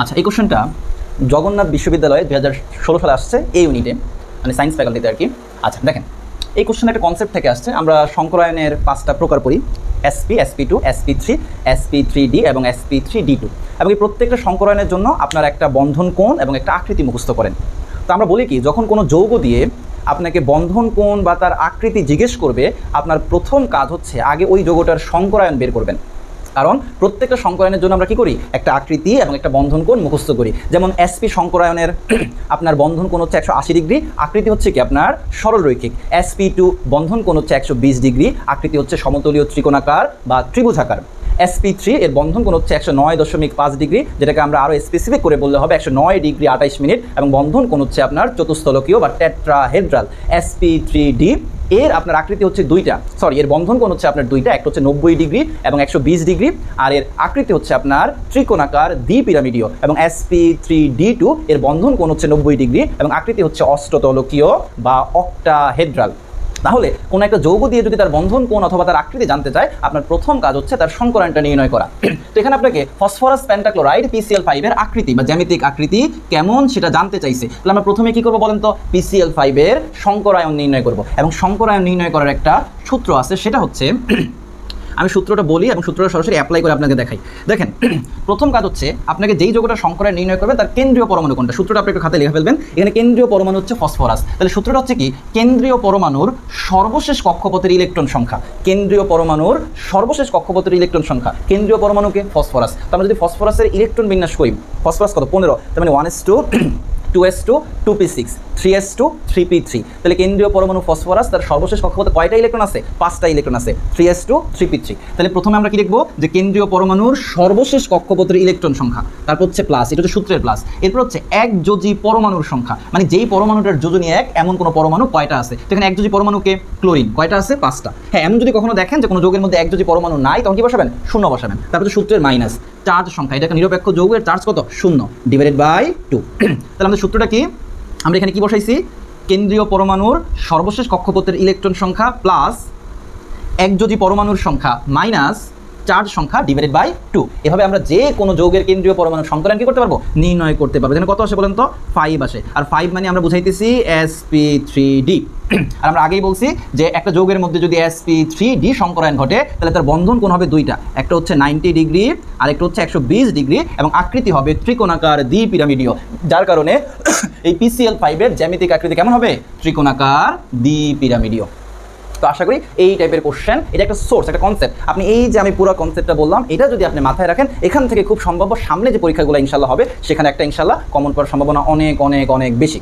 আচ্ছা, এই কোশ্চেনটা জগন্নাথ বিশ্ববিদ্যালয়ে 2016 সালে আসছে এই ইউনিটে, মানে সায়েন্স ফ্যাকাল্টিতে আর কি। আচ্ছা দেখেন, এই কোশ্চেন একটা কনসেপ্ট থেকে আসছে। আমরা সংকরায়নের 5টা প্রকার পড়ি, SP, SP2, SP3, SP3D এবং SP3D2, এবং এই প্রত্যেকটা সংকরায়নের জন্য আপনার একটা বন্ধন কোণ এবং একটা আকৃতি মুখস্থ করেন। তো আমরা বলি কি, যখন কোনো যৌগ দিয়ে আপনাকে বন্ধন কোণ বা তার আকৃতি জিজ্ঞেস করবে, আপনার প্রথম কাজ হচ্ছে আগে ওই যৌগটার সংকরায়ন বের করবেন। কারণ প্রত্যেকটা সংকরায়নের জন্য আমরা কি করি, একটা আকৃতি এবং একটা বন্ধন কোণ মুখস্থ করি। যেমন SP সংকরায়নের আপনার বন্ধন কোণ হচ্ছে 180 ডিগ্রি, আকৃতি হচ্ছে কি আপনার সরলরৈখিক। SP2 বন্ধন কোণ হচ্ছে 120 ডিগ্রি, আকৃতি হচ্ছে সমতলীয় ত্রিকোণাকার বা ত্রিভুজাকার। SP3 এর বন্ধন কোণ হচ্ছে 109.5 ডিগ্রি, যেটাকে আমরা আরও স্পেসিফিক করে বললে হবে 109 ডিগ্রি 28 মিনিট, এবং বন্ধন কোণ হচ্ছে আপনার চতুস্থলকীয় বা টেট্রাহেড্রাল। SP3D এর আপনার আকৃতি হচ্ছে এর বন্ধন কোণ হচ্ছে আপনার দুইটা, একটা হচ্ছে 90 ডিগ্রি এবং 120 ডিগ্রি, আর এর আকৃতি হচ্ছে আপনার ত্রিকোণাকার দ্বিপিরামিডীয়। এবং SP3D2 এর বন্ধন কোণ হচ্ছে 90 ডিগ্রি এবং আকৃতি হচ্ছে অষ্টতলকীয় বা অক্টাহেড্রাল। তাহলে কোনো একটা যৌগ দিয়ে যদি তার বন্ধন কোণ অথবা তার আকৃতি জানতে চায়, আপনার প্রথম কাজ হচ্ছে তার সংকরায়নটা নির্ণয় করা। তো এখানে আপনাকে ফসফরাস পেন্টাক্লোরাইড PCl5 এর আকৃতি বা জ্যামিতিক আকৃতি কেমন সেটা জানতে চাইছে। তাহলে আমরা প্রথমে কি করব বলেন তো, PCl5 এর সংকরায়ন নির্ণয় করব, এবং সংকরায়ন নির্ণয় করার একটা সূত্র আছে, সেটা হচ্ছে আমি সূত্রটা বলি এবং সূত্রটা সরাসরি অ্যাপ্লাই করে আপনাকে দেখাই। দেখেন, প্রথম কাজ হচ্ছে আপনাকে যেই যৌগটা সংকরায়ন নির্ণয় করবে তার কেন্দ্রীয় পরমাণু কোনটা, সূত্রটা আপনি একটু খাতায় লিখে ফেলবেন। এখানে কেন্দ্রীয় পরমাণু হচ্ছে ফসফরাস। তাহলে সূত্রটা হচ্ছে কি, কেন্দ্রীয় পরমাণুর সর্বশেষ কক্ষপথের ইলেকট্রন সংখ্যা, কেন্দ্রীয় পরমাণুর সর্বশেষ কক্ষপথের ইলেকট্রন সংখ্যা, কেন্দ্রীয় পরমাণুকে ফসফরাস। তো আমরা যদি ফসফরাসের ইলেকট্রন বিন্যাস করি, ফসফরাস কত 15, তার মানে 1s2 2s2 2p6 3s2 3p3। তাহলে কেন্দ্রীয় পরমাণু ফসফরাস, তার সর্বশেষ কক্ষপথে কয়টা ইলেকট্রন আছে, 5টা ইলেকট্রন আছে, 3s2 3p3। তাহলে প্রথমে আমরা কি লিখবো, যে কেন্দ্রীয় পরমাণুর সর্বশেষ কক্ষপথের ইলেকট্রন সংখ্যা, তারপর হচ্ছে প্লাস, এটা হচ্ছে সূত্রের প্লাস। এরপর হচ্ছে একযোজী পরমাণুর সংখ্যা, মানে যেই পরমাণুটার যোজনী এক এমন কোনো পরমাণু কয়টা আছে। এখানে একযোজী পরমাণুকে ক্লোরিন কয়টা আছে, 5টা। হ্যাঁ, এমন যদি কখনো দেখেন যে কোনো যৌগের মধ্যে একযোজী পরমাণু নাই, তখন কি বসাবেন, 0 বসাবেন। তারপর হচ্ছে সূত্রের মাইনাস, চার্জ সংখ্যা, এটা একটা নিরপেক্ষ যৌগের চার্জ কত, 0 ডিভাইডেড বাই 2। তাহলে আমাদের সূত্রটা কি, আমরা এখানে কি বসাইছি, কেন্দ্রীয় পরমাণুর সর্বশেষ কক্ষপথের ইলেকট্রন সংখ্যা প্লাস একযোজী পরমাণুর সংখ্যা মাইনাস চার্জ সংখ্যা ডিভাইডেড বাই 2। এভাবে আমরা যে কোনো যৌগের কেন্দ্রীয় পরমাণুর সংকরায়ন কি করতে পারবো, নির্ণয় করতে পারবো। এখানে কত আসে বলেন তো, 5 আসে। আর 5 মানে আমরা বুঝাইতেছি SP3D। আর আমরা আগেই বলছি যে একটা যৌগের মধ্যে যদি SP3D সংকরায়ন ঘটে, তাহলে তার বন্ধন কোণ হবে দুইটা, একটা হচ্ছে 90 ডিগ্রি আর একটা হচ্ছে 120 ডিগ্রি, এবং আকৃতি হবে ত্রিকোণাকার দ্বিপিরামিডীয়। যার কারণে এই PCl5 এর জ্যামিতিক আকৃতি কেমন হবে, ত্রিকোণাকার দ্বিপিরামিডীয়। তো আশা করি এই টাইপের কোশ্চেন, এটা একটা সোর্স, একটা কনসেপ্ট, আপনি এই যে আমি পুরো কনসেপ্টটা বললাম, এটা যদি আপনি মাথায় রাখেন, এখান থেকে খুব সম্ভাব্য সামনে যে পরীক্ষাগুলো ইনশাল্লাহ হবে, সেখানে একটা ইনশাল্লাহ কমন পাওয়ার সম্ভাবনা অনেক অনেক অনেক বেশি।